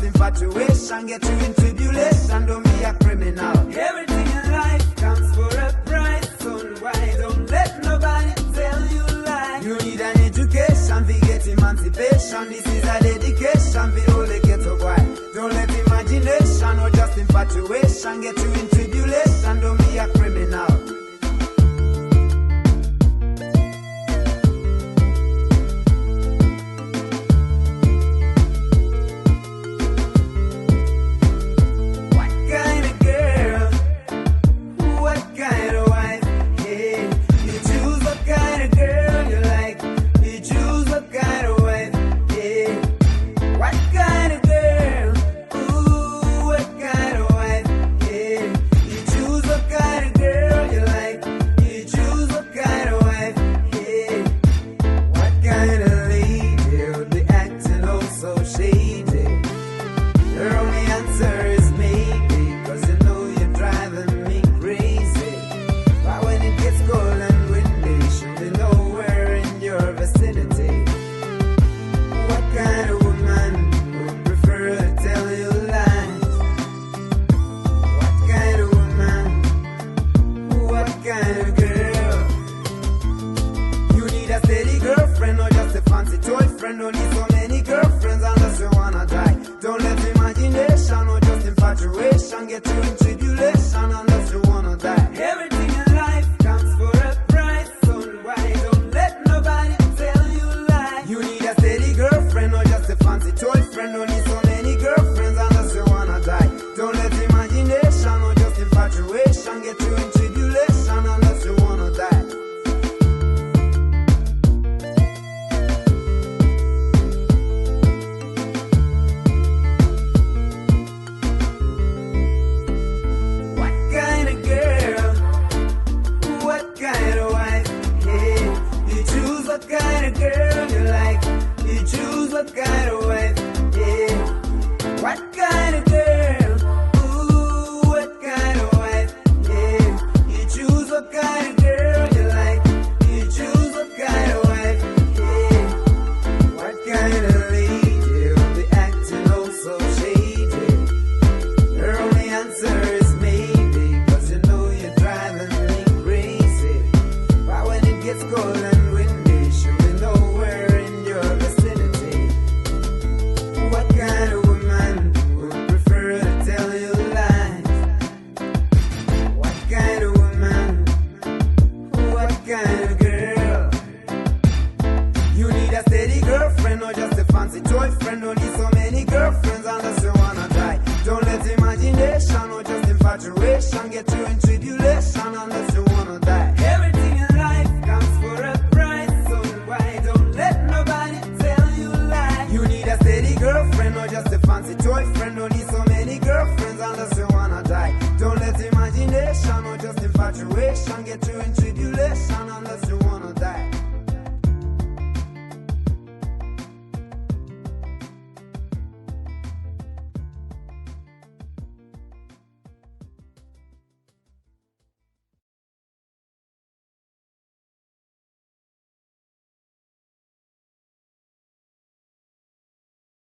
infatuation, get you in tribulation, don't be a criminal. Everything in life comes for a price, son. Why don't let nobody tell you lies? You need an education, we get emancipation. This is a dedication, we all the ghetto boy. Don't let imagination or just infatuation get you in tribulation, don't be a criminal. Don't need so many girlfriends unless you wanna die. Don't let imagination or just infatuation get you in tribulation unless you wanna die. Everything in life comes for a price, son. Why don't let nobody tell you lies? You need a steady girlfriend or just a fancy toy friend. Don't need so many girlfriends unless you wanna die. Don't let imagination or just infatuation get you in tribulation unless you wanna die. What kind of wife, yeah. What kind of girl, ooh, what kind of wife, yeah. You choose what kind of girl you like. You choose what kind of wife, yeah. What kind of lady will be acting oh so shady? Her only answer is maybe, cause you know you're driving me crazy. But when it gets cold and windy, she'll be nowhere in your vicinity. What kind of woman would prefer to tell you lies? What kind of woman? What kind of girl? You need a steady girlfriend or just a fancy toy friend. Don't need so many girlfriends unless you wanna die. Don't let imagination or just infatuation get you in tribulation unless you wanna die. Everything in life comes for a price, so why don't let nobody tell you lies? You need a steady girlfriend or just a fancy toy friend. Don't need so many girlfriends unless you wanna die. Don't let imagination or just infatuation get you in